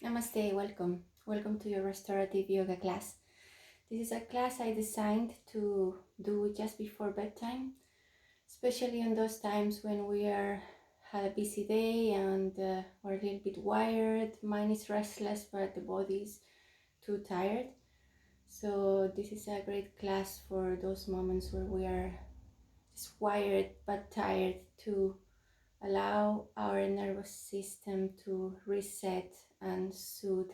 Namaste, welcome. Welcome to your restorative yoga class. This is a class I designed to do just before bedtime, especially on those times when we had a busy day and we're a little bit wired. Mind is restless, but the body is too tired. So this is a great class for those moments where we are just wired but tired, to allow our nervous system to reset and soothe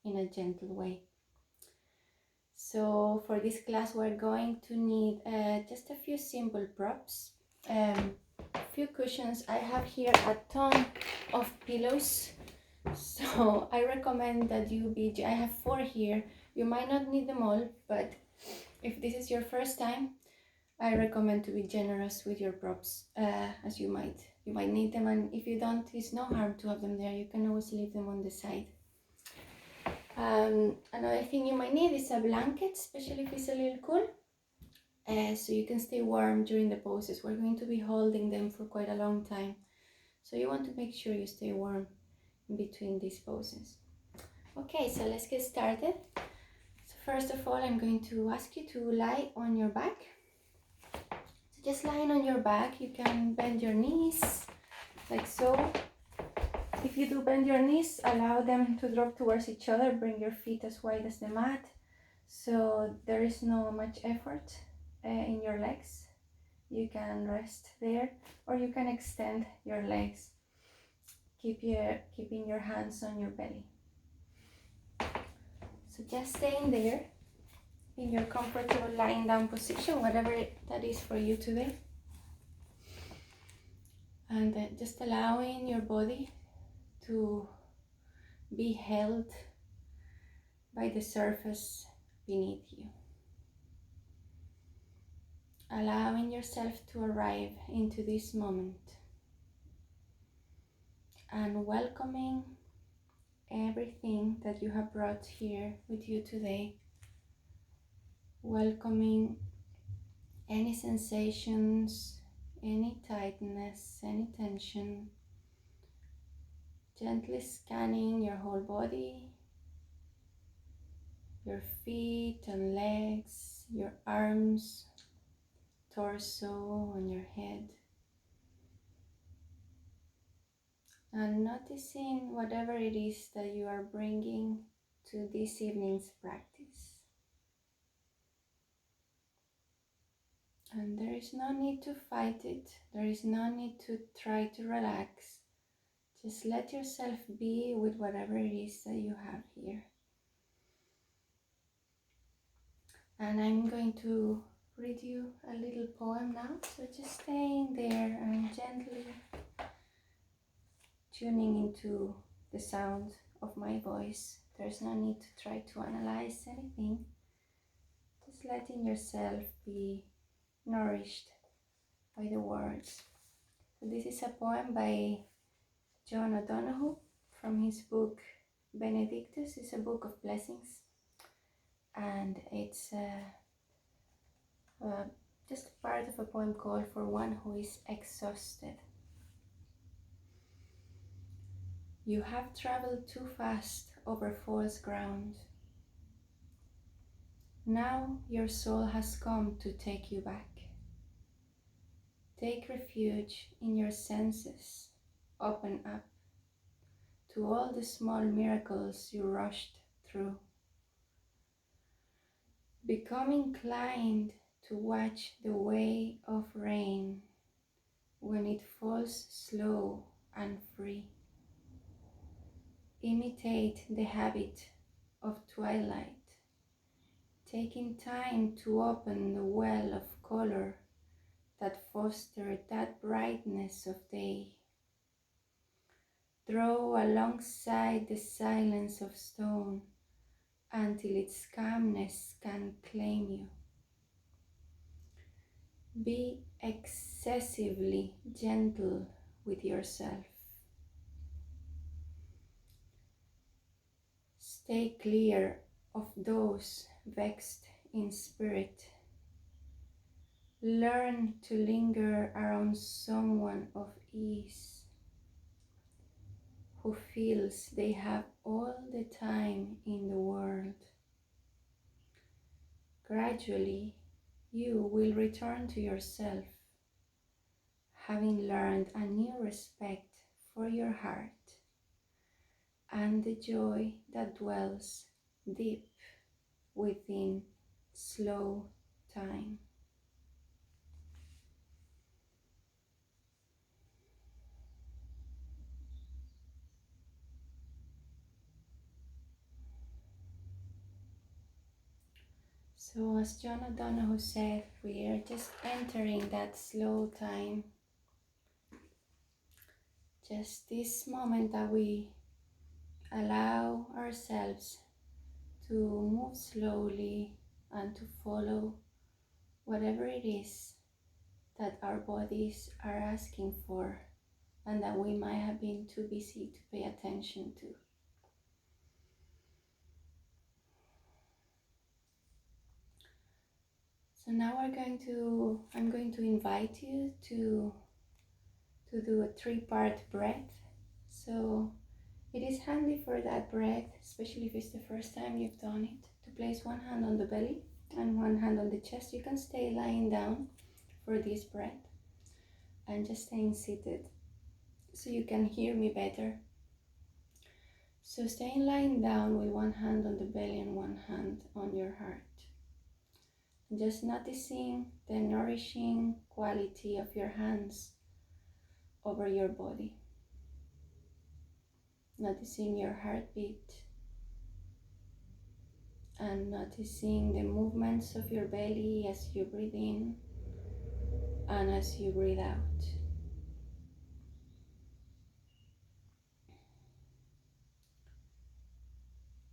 in a gentle way. So for this class we're going to need just a few simple props, a few cushions. I have here a ton of pillows, so I recommend that I have 4 here. You might not need them all, but if this is your first time, I recommend to be generous with your props, as you might need them, and if you don't, it's no harm to have them there. You can always leave them on the side. Another thing you might need is a blanket, especially if it's a little cool, so you can stay warm during the poses. We're going to be holding them for quite a long time, so you want to make sure you stay warm in between these poses. Okay, so let's get started. So first of all, I'm going to ask you to lie on your back. So just lying on your back, you can bend your knees like so. If you do bend your knees, allow them to drop towards each other. Bring your feet as wide as the mat, so there is no much effort in your legs. You can rest there, or you can extend your legs, keeping your hands on your belly. So just staying there in your comfortable lying down position, whatever that is for you today, and just allowing your body to be held by the surface beneath you. Allowing yourself to arrive into this moment and welcoming everything that you have brought here with you today. Welcoming any sensations, any tightness, any tension. Gently scanning your whole body, your feet and legs, your arms, torso, and your head. And noticing whatever it is that you are bringing to this evening's practice. And there is no need to fight it. There is no need to try to relax. Just let yourself be with whatever it is that you have here. And I'm going to read you a little poem now. So just staying there and gently tuning into the sound of my voice. There's no need to try to analyze anything. Just letting yourself be nourished by the words. So this is a poem by John O'Donoghue from his book Benedictus. It's a book of blessings, and it's just part of a poem called For One Who Is Exhausted. You have traveled too fast over false ground. Now your soul has come to take you back. Take refuge in your senses. Open up to all the small miracles you rushed through. Become inclined to watch the way of rain when it falls slow and free. Imitate the habit of twilight, taking time to open the well of color that fostered that brightness of day. Draw alongside the silence of stone until its calmness can claim you. Be excessively gentle with yourself. Stay clear of those vexed in spirit. Learn to linger around someone of ease, who feels they have all the time in the world, gradually you will return to yourself, having learned a new respect for your heart and the joy that dwells deep within slow time. So as John O'Donohue said, we are just entering that slow time. Just this moment that we allow ourselves to move slowly and to follow whatever it is that our bodies are asking for and that we might have been too busy to pay attention to. So now I'm going to invite you to do a 3-part breath. So it is handy for that breath, especially if it's the first time you've done it, to place one hand on the belly and one hand on the chest. You can stay lying down for this breath and just staying seated so you can hear me better. So staying lying down with one hand on the belly and one hand on your heart. And just noticing the nourishing quality of your hands over your body. Noticing your heartbeat and noticing the movements of your belly as you breathe in and as you breathe out.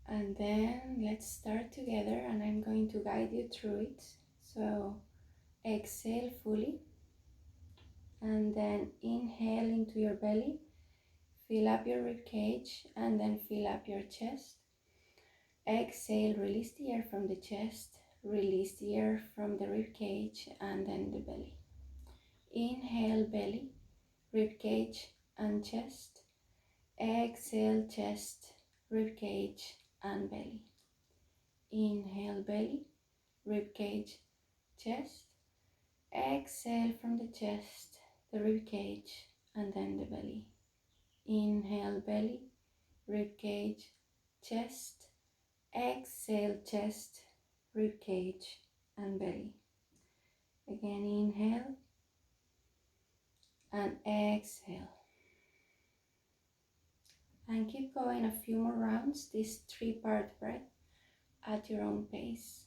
And then let's start together and I'm going to guide you through it. So exhale fully and then inhale into your belly, fill up your rib cage and then fill up your chest. Exhale, release the air from the chest, release the air from the rib cage and then the belly. Inhale, belly, rib cage and chest. Exhale, chest, rib cage and belly. Inhale, belly, rib cage, chest. Exhale from the chest, the rib cage and then the belly. Inhale, belly, rib cage, chest. Exhale, chest, rib cage and belly. Again, inhale and exhale. And keep going a few more rounds, this 3-part breath at your own pace.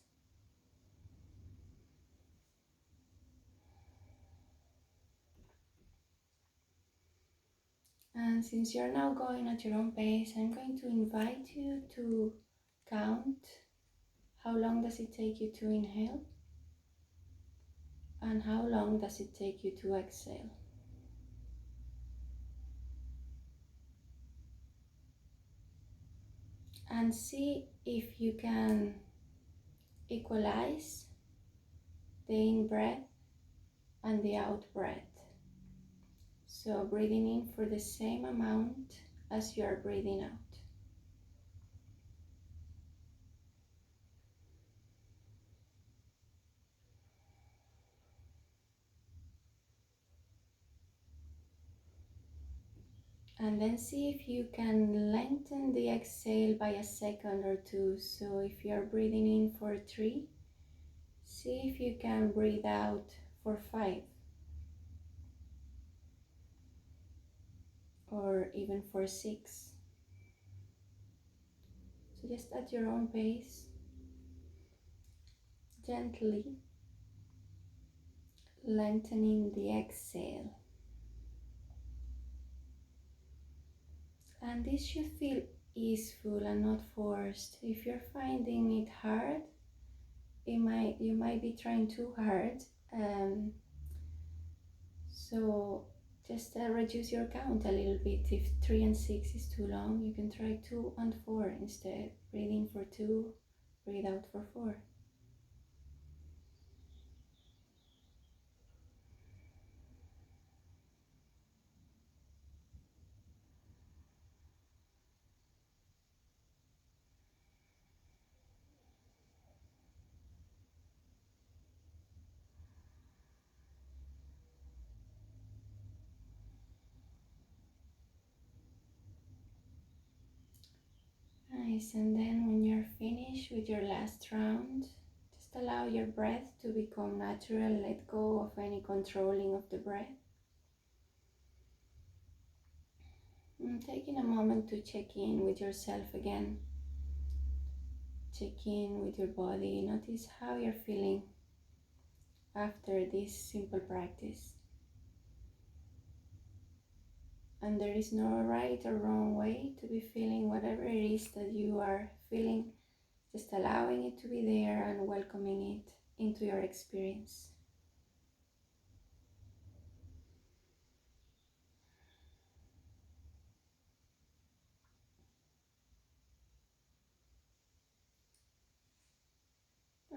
And since you're now going at your own pace, I'm going to invite you to count how long does it take you to inhale and how long does it take you to exhale. And see if you can equalize the in-breath and the out-breath. So breathing in for the same amount as you are breathing out. And then see if you can lengthen the exhale by a second or two. So if you're breathing in for 3, see if you can breathe out for 5. Or even for 6. So just at your own pace, gently lengthening the exhale. And this should feel easeful and not forced. If you're finding it hard, you might be trying too hard. So just reduce your count a little bit. If 3 and 6 is too long, you can try 2 and 4 instead. Breathe in for 2, breathe out for 4. Nice, and then when you're finished with your last round, just allow your breath to become natural. Let go of any controlling of the breath. And taking a moment to check in with yourself again. Check in with your body. Notice how you're feeling after this simple practice. And there is no right or wrong way to be feeling whatever it is that you are feeling. Just allowing it to be there and welcoming it into your experience.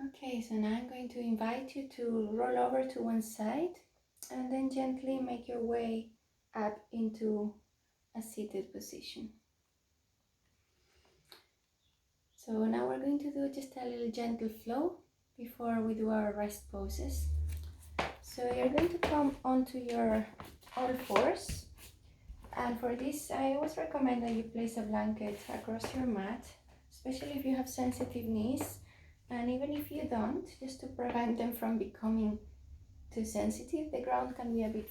Okay, so now I'm going to invite you to roll over to one side and then gently make your way up into a seated position. So now we're going to do just a little gentle flow before we do our rest poses. So you're going to come onto your all fours, and for this I always recommend that you place a blanket across your mat, especially if you have sensitive knees, and even if you don't, just to prevent them from becoming too sensitive. The ground can be a bit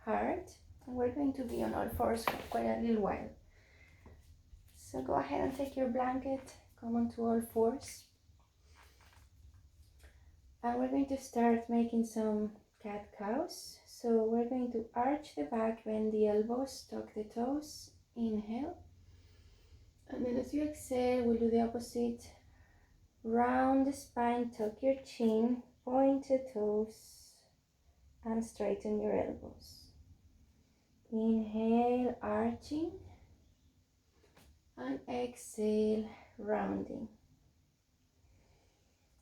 hard, and we're going to be on all fours for quite a little while. So go ahead and take your blanket, come onto all fours, and we're going to start making some cat-cows. So we're going to arch the back, bend the elbows, tuck the toes, inhale, and then as you exhale, we'll do the opposite. Round the spine, tuck your chin, point the toes, and straighten your elbows. Inhale, arching, and exhale, rounding.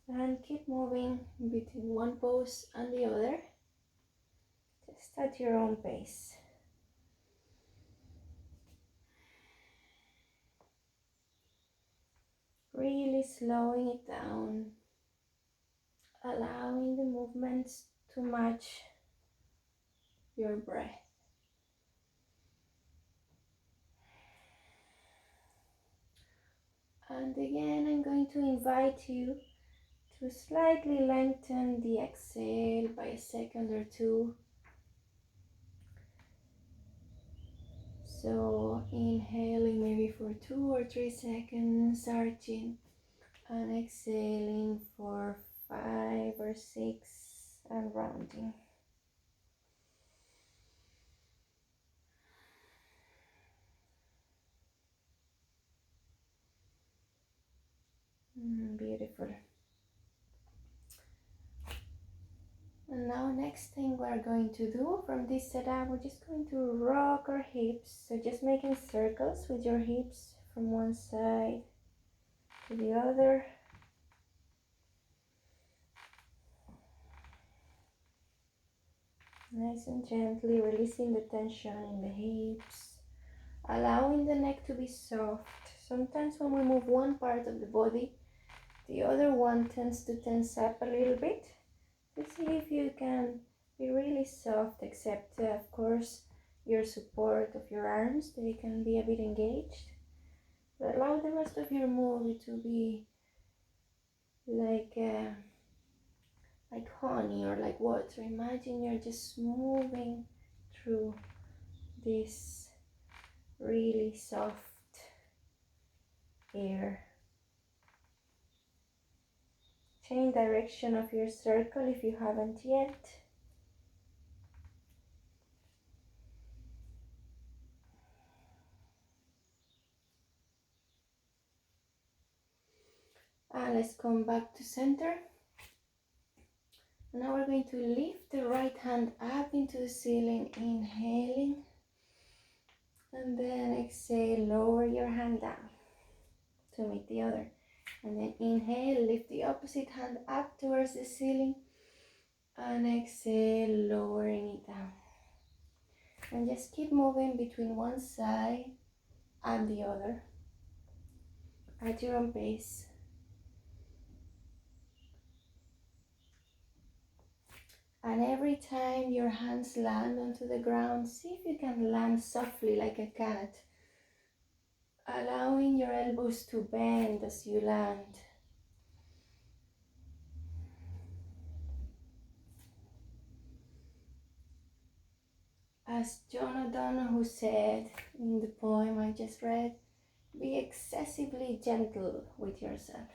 And keep moving between one pose and the other, just at your own pace. Really slowing it down, allowing the movements to match your breath. And again, I'm going to invite you to slightly lengthen the exhale by a second or two. So inhaling maybe for 2 or 3 seconds, arching, and exhaling for 5 or 6 and rounding. Beautiful. And now next thing we're going to do from this setup, we're just going to rock our hips. So just making circles with your hips from one side to the other. Nice and gently releasing the tension in the hips, allowing the neck to be soft. Sometimes when we move one part of the body, the other one tends to tense up a little bit. So see if you can be really soft, except of course your support of your arms, they can be a bit engaged. But allow the rest of your move to be like honey or like water. Imagine you're just moving through this really soft air. Change direction of your circle if you haven't yet. And let's come back to center. Now we're going to lift the right hand up into the ceiling, inhaling, and then exhale, lower your hand down to meet the other. And then inhale, lift the opposite hand up towards the ceiling, and exhale, lowering it down. And just keep moving between one side and the other at your own pace. And every time your hands land onto the ground, see if you can land softly like a cat. allowing your elbows to bend as you land. As John O'Donohue said in the poem I just read, be excessively gentle with yourself.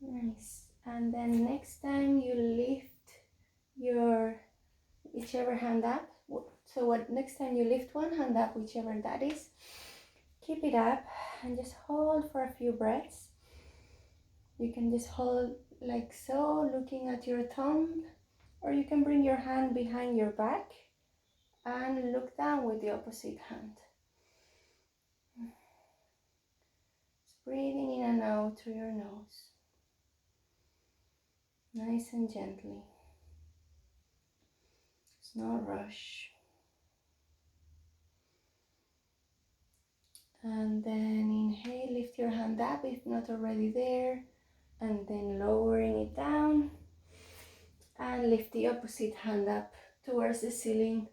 Nice. And then next time you lift your whichever hand up, next time you lift one hand up, whichever that is, keep it up and just hold for a few breaths. You can just hold like so, looking at your thumb, or you can bring your hand behind your back and look down with the opposite hand. Just breathing in and out through your nose, nice and gently. It's no rush. And then inhale, lift your hand up if not already there, and then lowering it down and lift the opposite hand up towards the ceiling.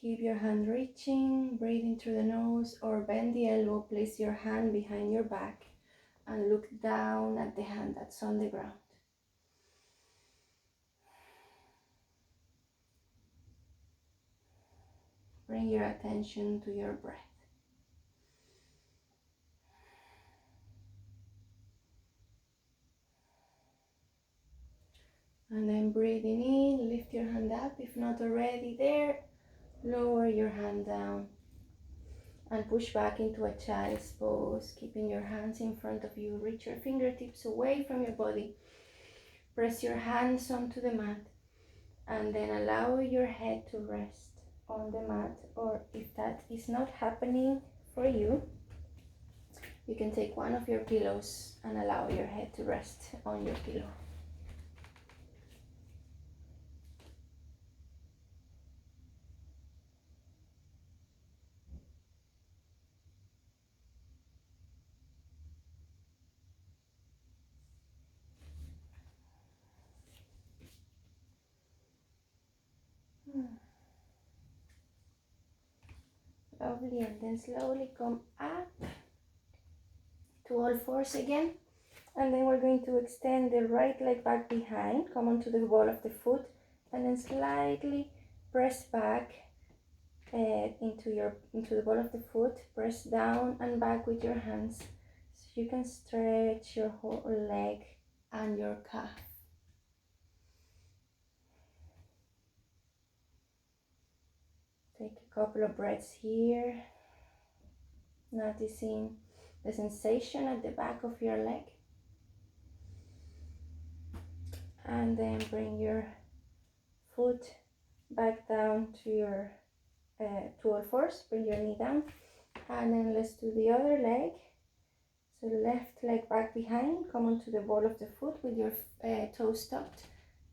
Keep your hand reaching, breathing through the nose, or bend the elbow, place your hand behind your back and look down at the hand that's on the ground. Bring your attention to your breath. And then breathing in, lift your hand up if not already there, lower your hand down and push back into a child's pose, keeping your hands in front of you. Reach your fingertips away from your body. Press your hands onto the mat and then allow your head to rest on the mat, or if that is not happening for you, you can take one of your pillows and allow your head to rest on your pillow. Lovely, and then slowly come up to all fours again. And then we're going to extend the right leg back behind, come onto the ball of the foot, and then slightly press back into the ball of the foot. Press down and back with your hands so you can stretch your whole leg and your calf. Take a couple of breaths here, noticing the sensation at the back of your leg. And then bring your foot back down to your to all fours. Bring your knee down, and then let's do the other leg. So left leg back behind, come onto the ball of the foot with your toes tucked,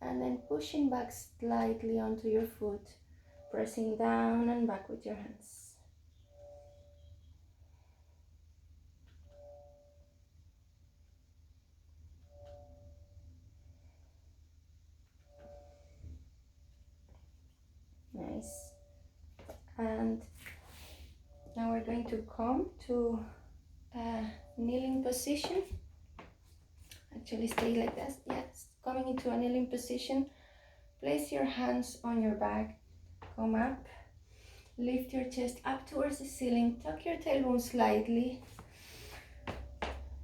and then pushing back slightly onto your foot, pressing down and back with your hands. Nice. And now we're going to come to a kneeling position. Actually stay like this. Yes, coming into a kneeling position. Place your hands on your back. Come up. Lift your chest up towards the ceiling. Tuck your tailbone slightly.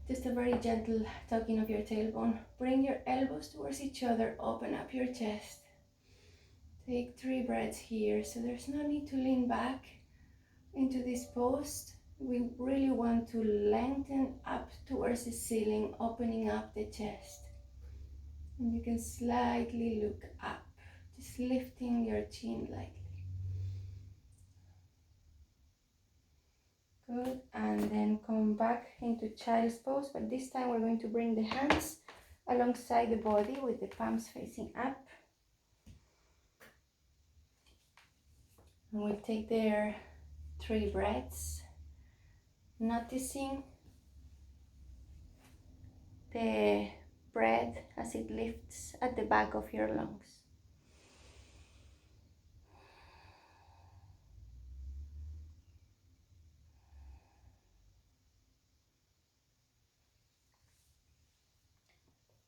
Just a very gentle tucking of your tailbone. Bring your elbows towards each other. Open up your chest. Take 3 breaths here. So there's no need to lean back into this pose. We really want to lengthen up towards the ceiling, opening up the chest. And you can slightly look up, just lifting your chin lightly. Good, and then come back into child's pose, but this time we're going to bring the hands alongside the body with the palms facing up. And we'll take there 3 breaths, noticing the breath as it lifts at the back of your lungs.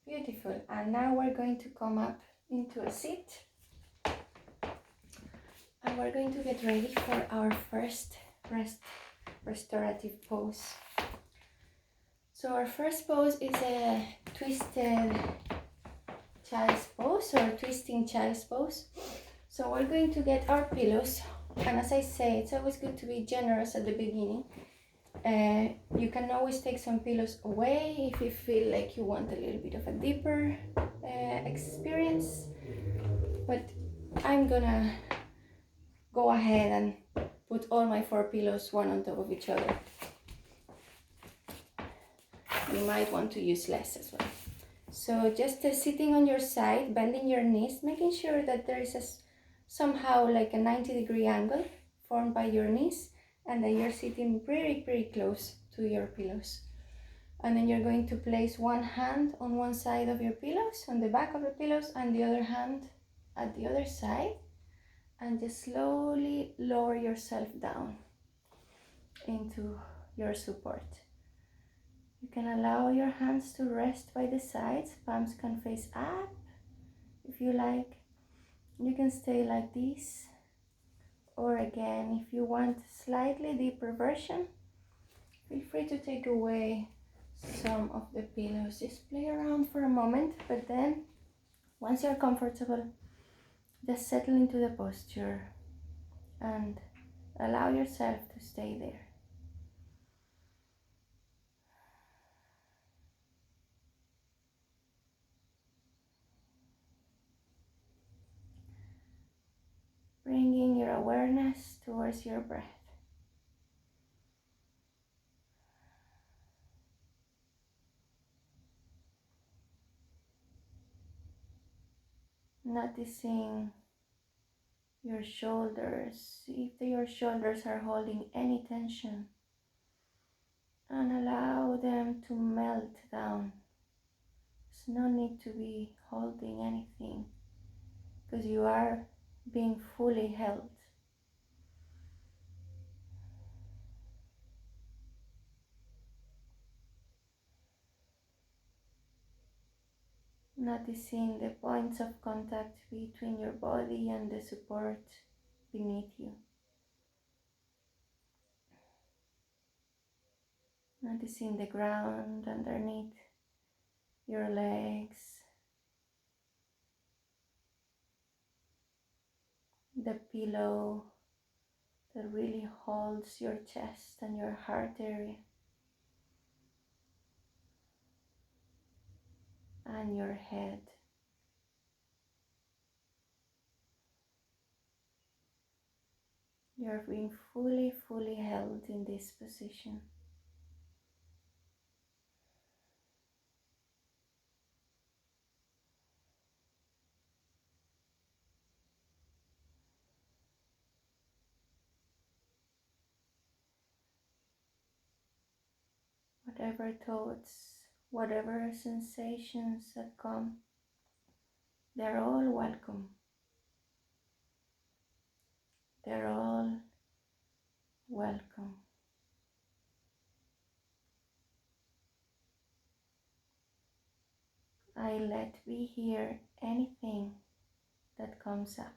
Beautiful. And now we're going to come up into a sit. And we're going to get ready for our first restorative pose. So our first pose is a twisted child's pose or twisting child's pose. So we're going to get our pillows. And as I say, it's always good to be generous at the beginning. You can always take some pillows away if you feel like you want a little bit of a deeper experience. But I'm gonna go ahead and put all my 4 pillows one on top of each other. You might want to use less as well. So just sitting on your side, bending your knees, making sure that there is somehow like a 90-degree angle formed by your knees, and that you're sitting pretty close to your pillows. And then you're going to place one hand on one side of your pillows, on the back of the pillows, and the other hand at the other side, and just slowly lower yourself down into your support. You can allow your hands to rest by the sides. Palms can face up if you like. You can stay like this. Or again, if you want a slightly deeper version, feel free to take away some of the pillows. Just play around for a moment, but then once you're comfortable, just settle into the posture and allow yourself to stay there. Bringing your awareness towards your breath. Noticing your shoulders, if your shoulders are holding any tension, and allow them to melt down. There's no need to be holding anything because you are being fully held. Noticing the points of contact between your body and the support beneath you. Noticing the ground underneath your legs, the pillow that really holds your chest and your heart area, and your head. You're being fully held in this position. Whatever thoughts, whatever sensations that come, they're all welcome. They're all welcome. I let be here anything that comes up.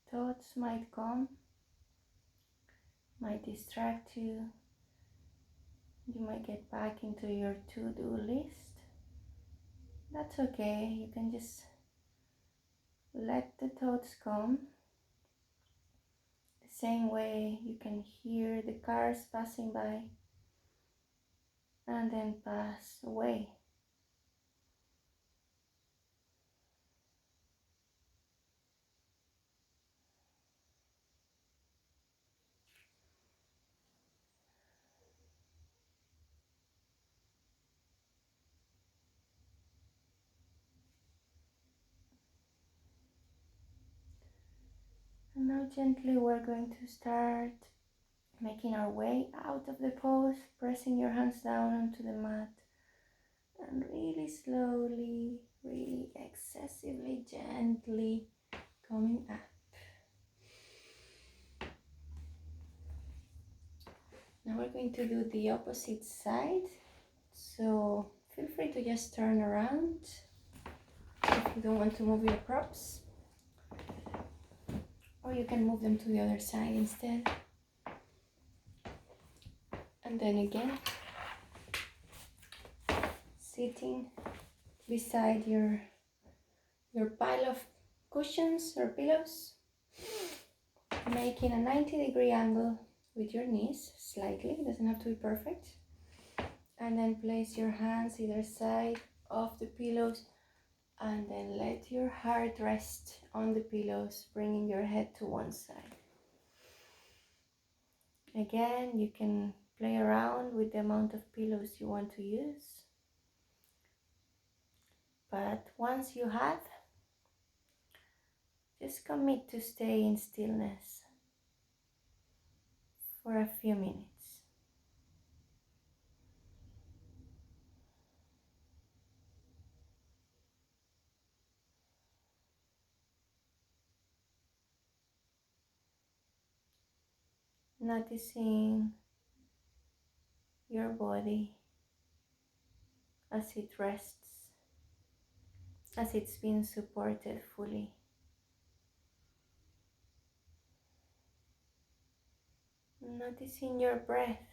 Thoughts might come, might distract you. You might get back into your to-do list. That's okay. You can just let the thoughts come. The same way you can hear the cars passing by and then pass away. And now gently we're going to start making our way out of the pose, pressing your hands down onto the mat and really slowly, really excessively gently coming up. Now we're going to do the opposite side, so feel free to just turn around if you don't want to move your props, or you can move them to the other side instead. And then again, sitting beside your pile of cushions or pillows, making a 90-degree angle with your knees, slightly, it doesn't have to be perfect. And then place your hands either side of the pillows, and then let your heart rest on the pillows, bringing your head to one side. Again, you can play around with the amount of pillows you want to use. But once you have, just commit to stay in stillness for a few minutes. Noticing your body as it rests, as it's been supported fully. Noticing your breath,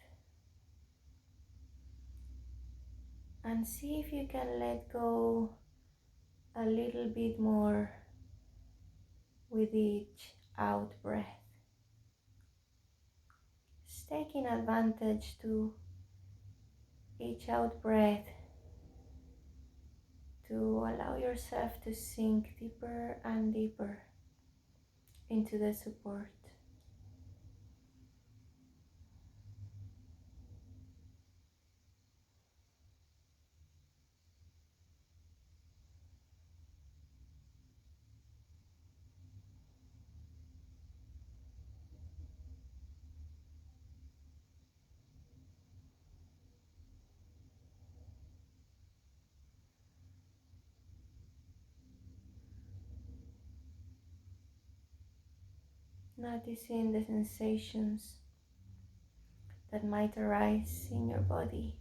and see if you can let go a little bit more with each out breath. Just taking advantage to each out breath to allow yourself to sink deeper and deeper into the support. Noticing the sensations that might arise in your body.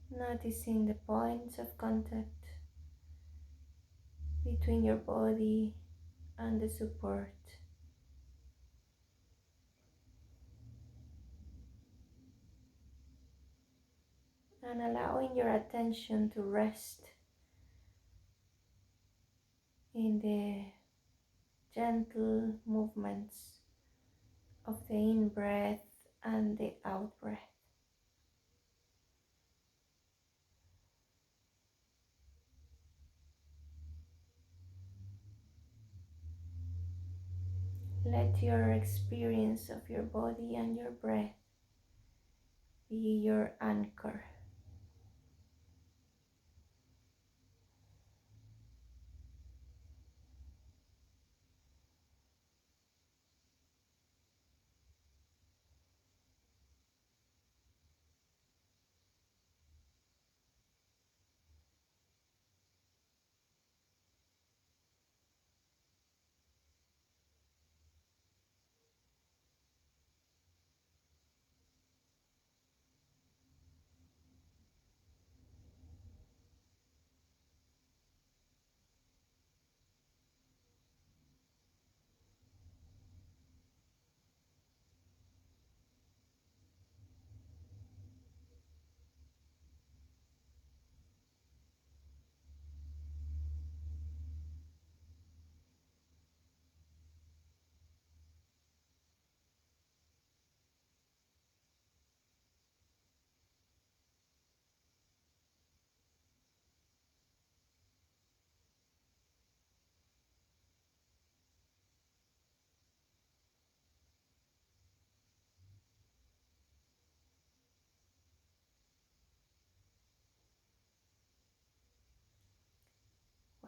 Noticing the points of contact between your body and the support. And allowing your attention to rest in the gentle movements of the in-breath and the out-breath. Let your experience of your body and your breath be your anchor.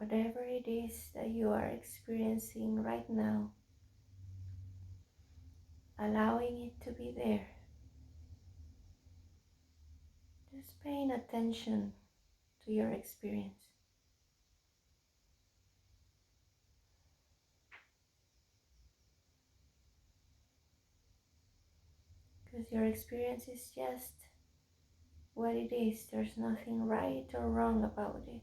whatever it is that you are experiencing right now, allowing it to be there. Just paying attention to your experience. Because your experience is just what it is. There's nothing right or wrong about it.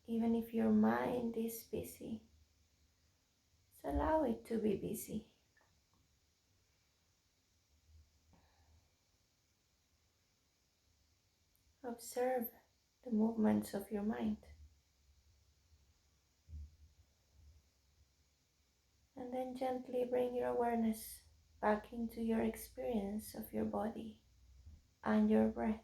Even if your mind is busy, just allow it to be busy. Observe the movements of your mind. And then gently bring your awareness back into your experience of your body and your breath.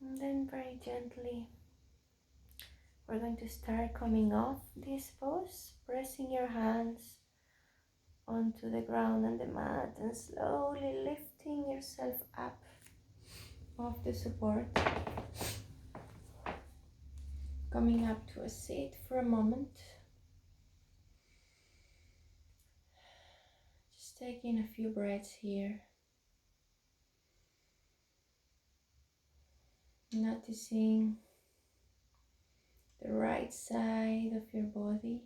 And then very gently, we're going to start coming off this pose, pressing your hands onto the ground and the mat and slowly lifting yourself up off the support. Coming up to a seat for a moment. Just taking a few breaths here. Noticing the right side of your body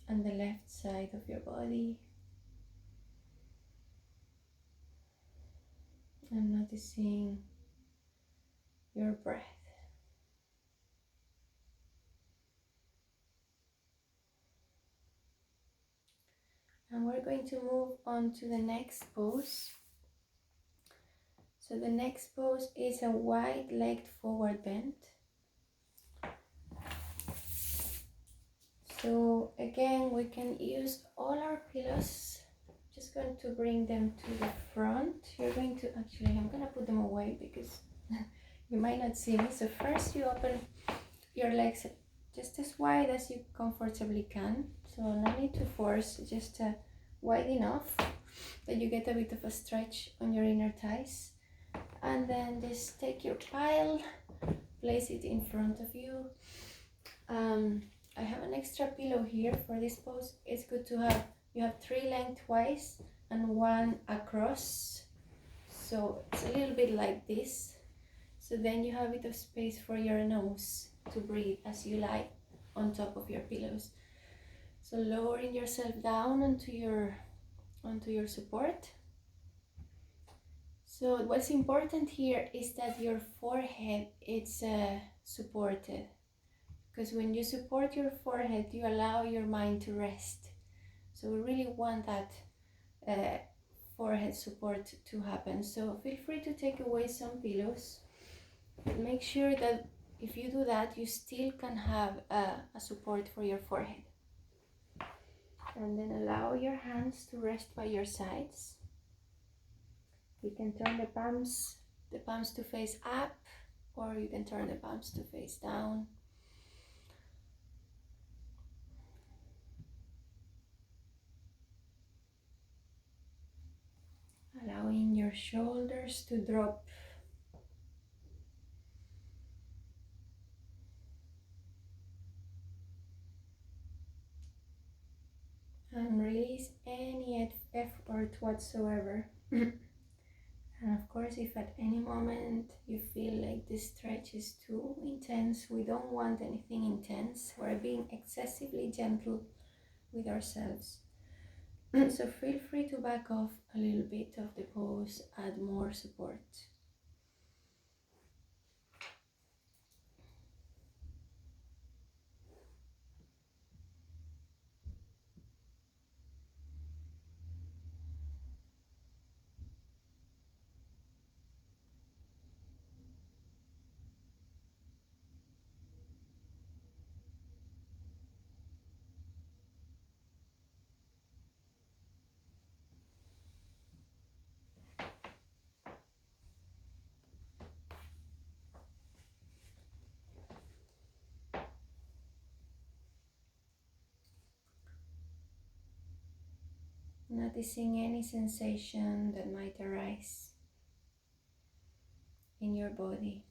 and the left side of your body. And noticing your breath. And we're going to move on to the next pose. So the next pose is a wide-legged forward bend. So again, we can use all our pillows. Just going to bring them to the front. You're going to, actually, I'm gonna put them away because you might not see me. So first you open your legs just as wide as you comfortably can. So no need to force, just wide enough that you get a bit of a stretch on your inner thighs. And then just take your pile, place it in front of you. I have an extra pillow here for this pose. It's good to have, you have 3 lengthwise and 1 across. So it's a little bit like this. So then you have a bit of space for your nose to breathe as you lie on top of your pillows. So lowering yourself down onto your support. So what's important here is that your forehead is supported. Because when you support your forehead, you allow your mind to rest. So we really want that forehead support to happen. So feel free to take away some pillows. But make sure that if you do that, you still can have a support for your forehead. And then allow your hands to rest by your sides. You can turn the palms to face up, or you can turn the palms to face down. Allowing your shoulders to drop. And release any effort whatsoever. And of course, if at any moment you feel like this stretch is too intense, we don't want anything intense. We're being excessively gentle with ourselves. So feel free to back off a little bit of the pose, add more support. Noticing any sensation that might arise in your body.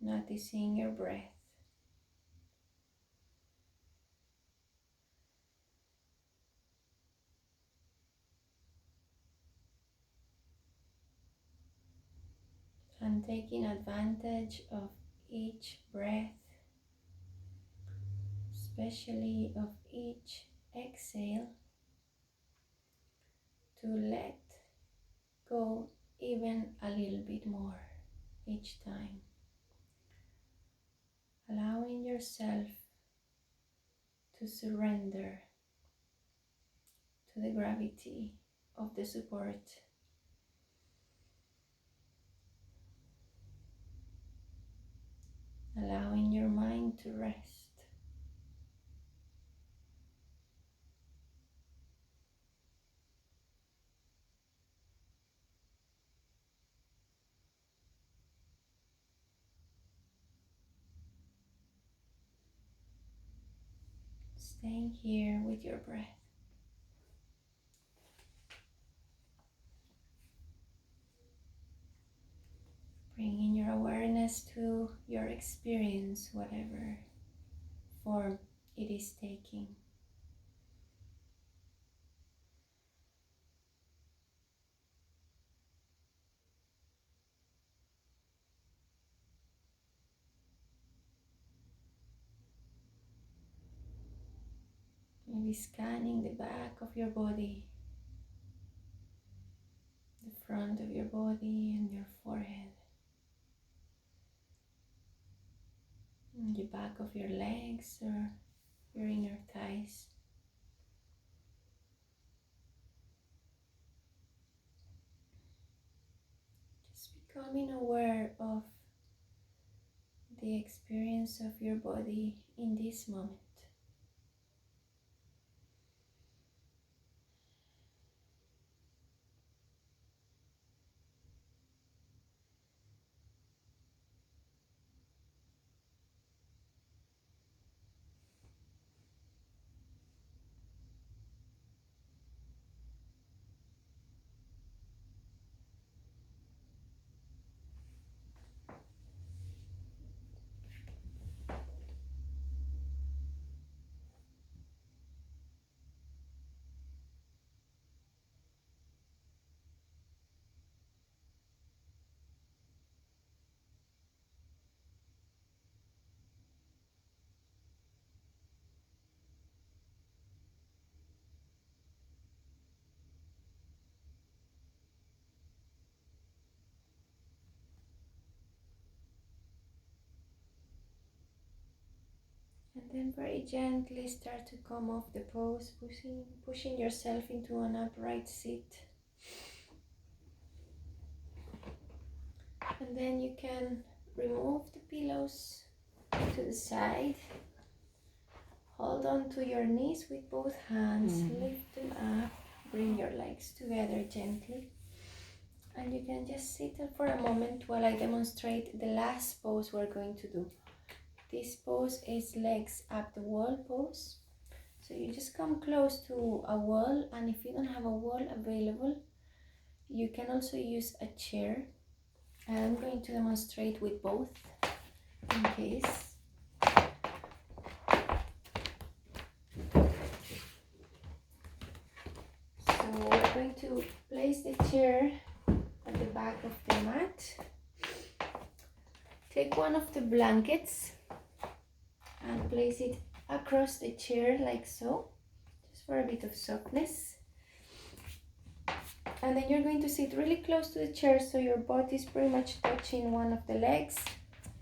Noticing your breath. And taking advantage of each breath, especially of each exhale, to let go even a little bit more each time. Allowing yourself to surrender to the gravity of the support. Allowing your mind to rest. Staying here with your breath. Bringing your awareness to your experience, whatever form it is taking. Maybe scanning the back of your body, the front of your body and your forehead, and the back of your legs or your inner thighs. Just becoming aware of the experience of your body in this moment. And then very gently start to come off the pose, pushing yourself into an upright seat. And then you can remove the pillows to the side. Hold on to your knees with both hands, lift them up, bring your legs together gently. And you can just sit for a moment while I demonstrate the last pose we're going to do. This pose is legs up the wall pose. So you just come close to a wall, and if you don't have a wall available, you can also use a chair. I'm going to demonstrate with both in case. So we're going to place the chair at the back of the mat. Take one of the blankets and place it across the chair like so, just for a bit of softness. And then you're going to sit really close to the chair so your body is pretty much touching one of the legs.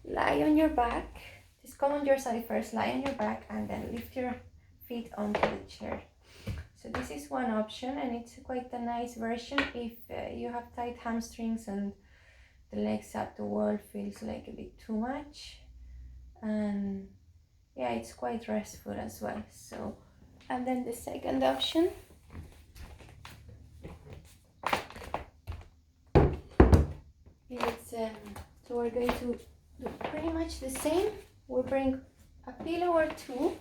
Lie on your back. Just come on your side first, lie on your back, and then lift your feet onto the chair. So this is one option, and it's quite a nice version if you have tight hamstrings and the legs up the wall feels like a bit too much. And yeah, it's quite restful as well. So, and then the second option is so we're going to do pretty much the same. We'll bring a pillow or two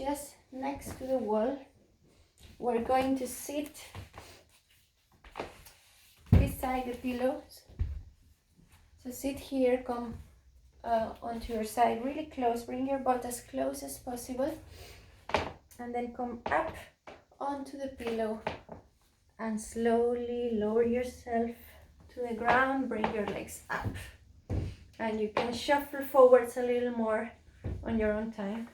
just next to the wall. We're going to sit beside the pillows. So sit here, come onto your side really close, bring your butt as close as possible, and then come up onto the pillow and slowly lower yourself to the ground. Bring your legs up, and you can shuffle forwards a little more on your own time,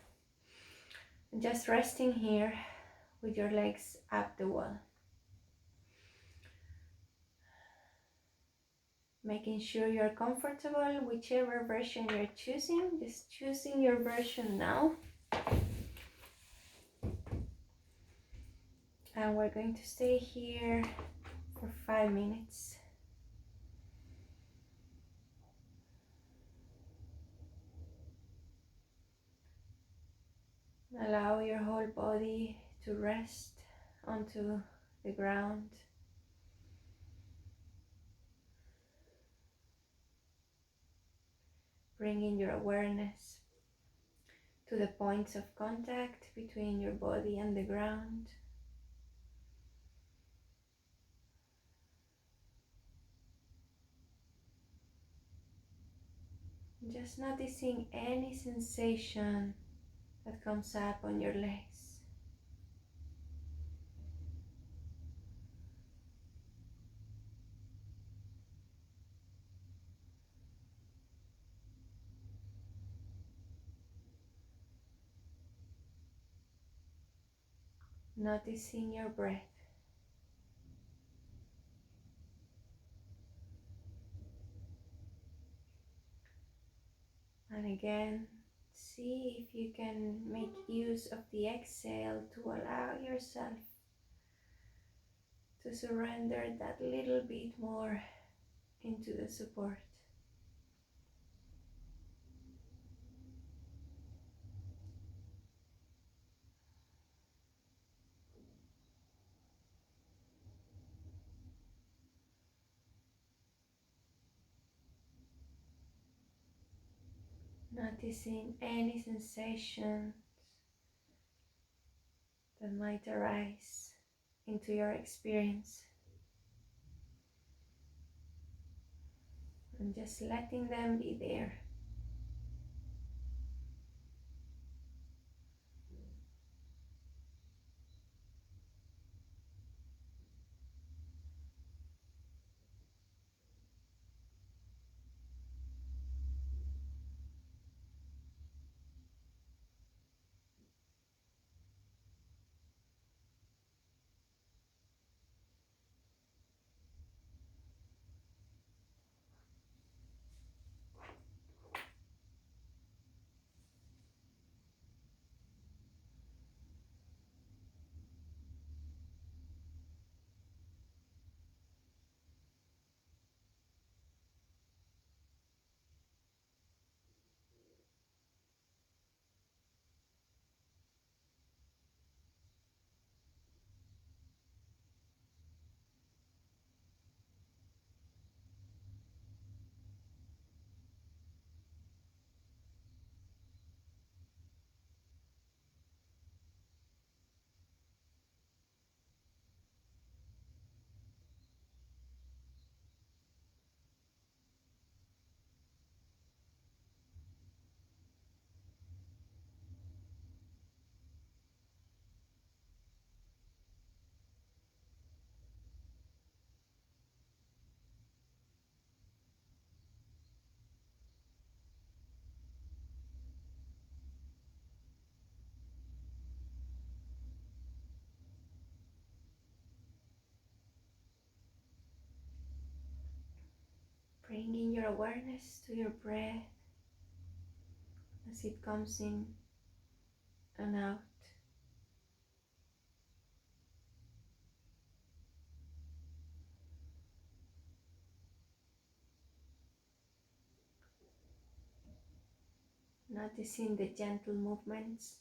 just resting here with your legs up the wall, making sure you're comfortable, whichever version you're choosing. Just choosing your version now. And we're going to stay here for 5 minutes. Allow your whole body to rest onto the ground. Bringing your awareness to the points of contact between your body and the ground. Just noticing any sensation that comes up on your legs. Noticing your breath. And again, see if you can make use of the exhale to allow yourself to surrender that little bit more into the support. Noticing any sensations that might arise into your experience, and just letting them be there. Bringing your awareness to your breath as it comes in and out. Noticing the gentle movements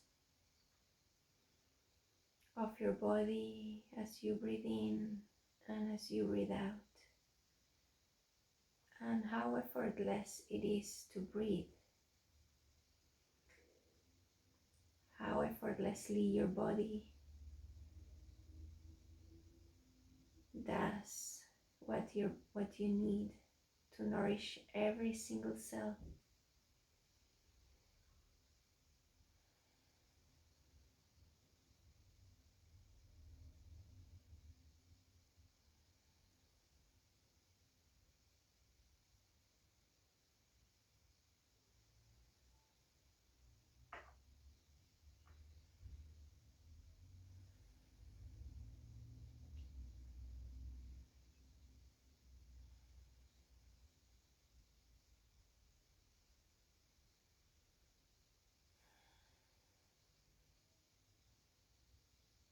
of your body as you breathe in and as you breathe out, and how effortless it is to breathe, how effortlessly your body does what you need to nourish every single cell.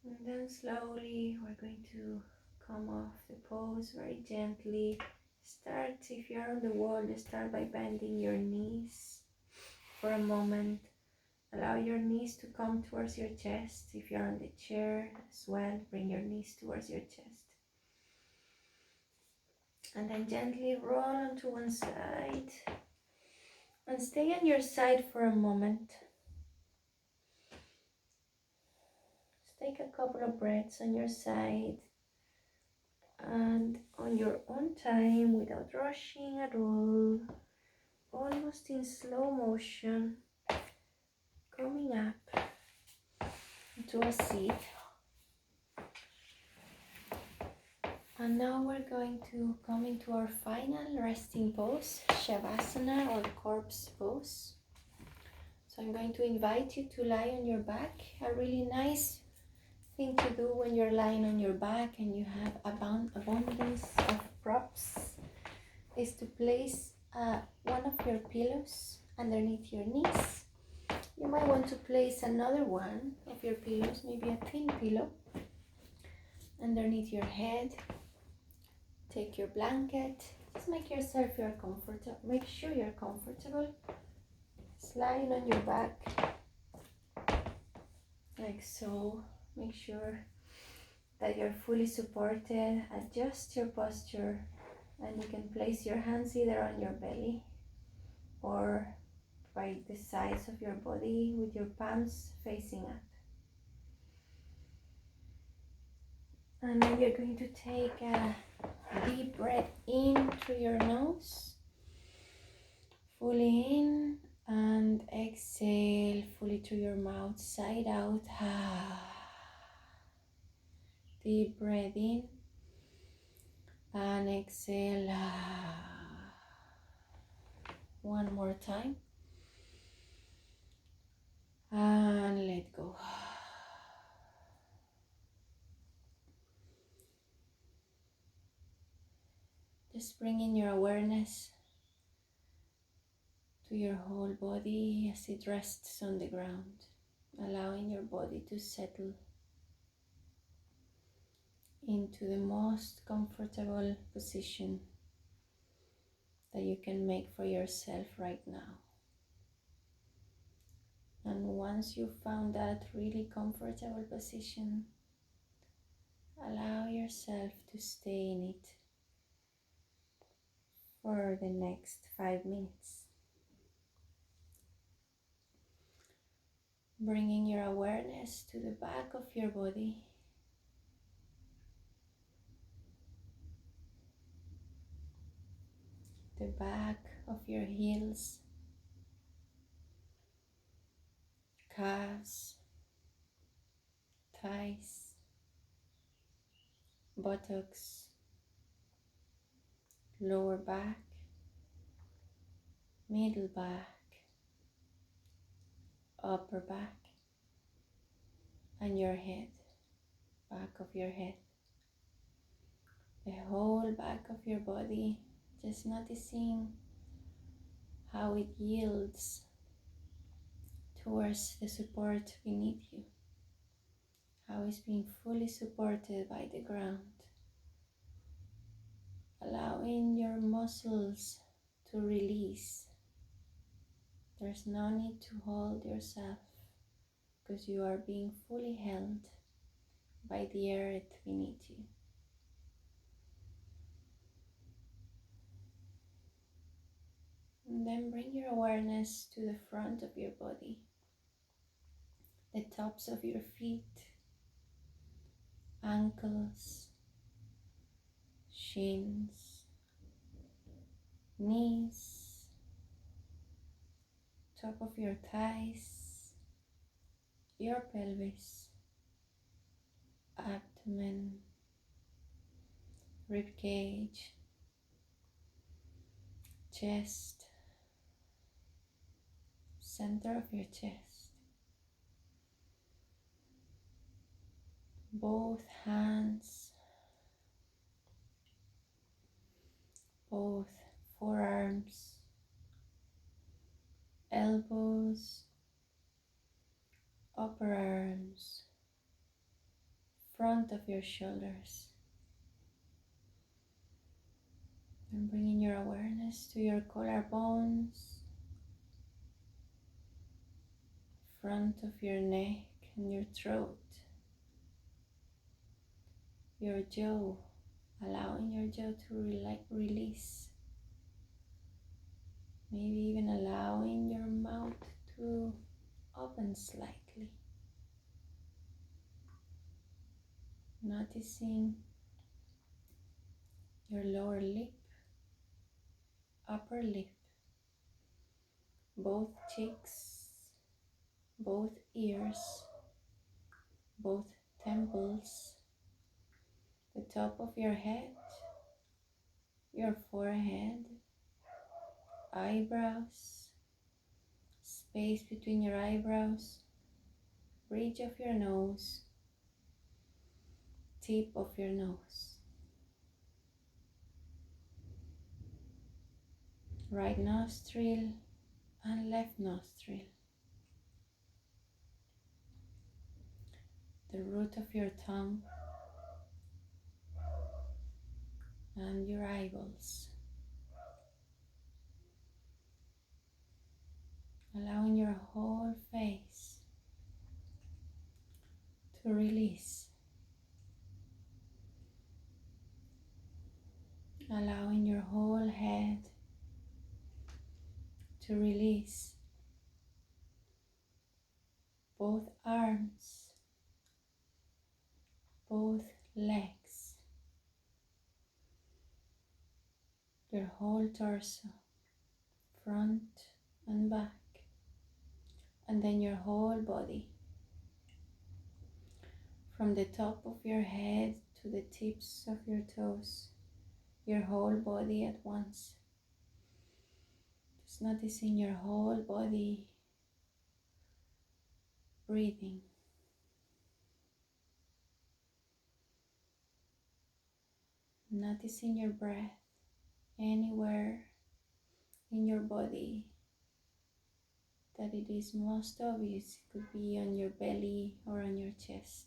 And then slowly we're going to come off the pose very gently. Start, if you're on the wall, start by bending your knees for a moment. Allow your knees to come towards your chest. If you're on the chair as well, bring your knees towards your chest. And then gently roll onto one side and stay on your side for a moment. Just take a couple of breaths on your side and on your own time, without rushing at all, almost in slow motion, coming up into a seat. And now we're going to come into our final resting pose, Shavasana or corpse pose. So I'm going to invite you to lie on your back. A really nice thing to do when you're lying on your back and you have abundance of props is to place one of your pillows underneath your knees. You might want to place another one of your pillows, maybe a thin pillow, underneath your head. Take your blanket, just make yourself feel comfortable. Make sure you're comfortable. Just lying on your back, like so. Make sure that you're fully supported. Adjust your posture, and you can place your hands either on your belly or by the sides of your body with your palms facing up. And then you're going to take a deep breath in through your nose, fully in, and exhale fully through your mouth, side out. Deep breath in and exhale. One more time and let go. Just bringing your awareness to your whole body as it rests on the ground, allowing your body to settle into the most comfortable position that you can make for yourself right now. And once you've found that really comfortable position, allow yourself to stay in it for the next 5 minutes. Bringing your awareness to the back of your body, the back of your heels, calves, thighs, buttocks, lower back, middle back, upper back, and your head, back of your head. The whole back of your body, just noticing how it yields towards the support beneath you, how it's being fully supported by the ground, allowing your muscles to release. There's no need to hold yourself because you are being fully held by the earth beneath you. And then bring your awareness to the front of your body, the tops of your feet, ankles, shins, knees, top of your thighs, your pelvis, abdomen, rib cage, chest, center of your chest, both hands, both forearms, elbows, upper arms, front of your shoulders, and bringing your awareness to your collarbones, front of your neck and your throat, your jaw, allowing your jaw to release, maybe even allowing your mouth to open slightly, noticing your lower lip, upper lip, both cheeks, both ears, both temples, the top of your head, your forehead, eyebrows, space between your eyebrows, bridge of your nose, tip of your nose, right nostril and left nostril, the root of your tongue and your eyeballs, allowing your whole face to release, allowing your whole head to release, both arms, both legs, your whole torso, front and back, and then your whole body, from the top of your head to the tips of your toes, your whole body at once. Just noticing your whole body breathing. Noticing your breath anywhere in your body that it is most obvious. It could be on your belly or on your chest,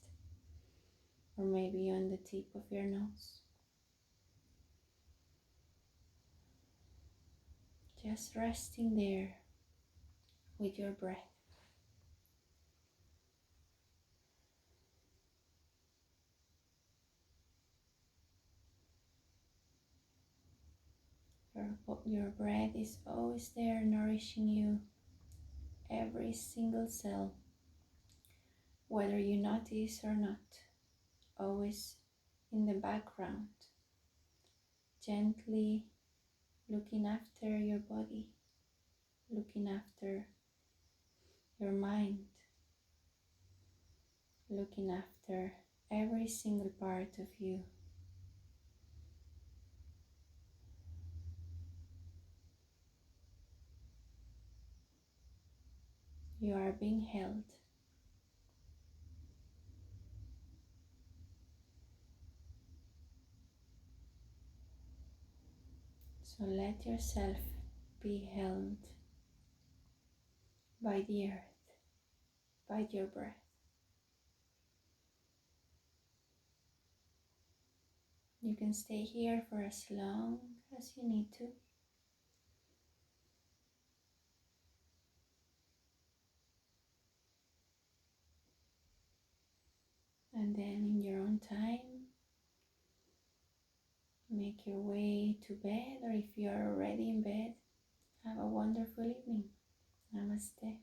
or maybe on the tip of your nose. Just resting there with your breath. Your breath is always there, nourishing you, every single cell, whether you notice or not, always in the background, gently looking after your body, looking after your mind, looking after every single part of you. You are being held. So let yourself be held by the earth, by your breath. You can stay here for as long as you need to. And then in your own time, make your way to bed, or if you are already in bed, have a wonderful evening. Namaste.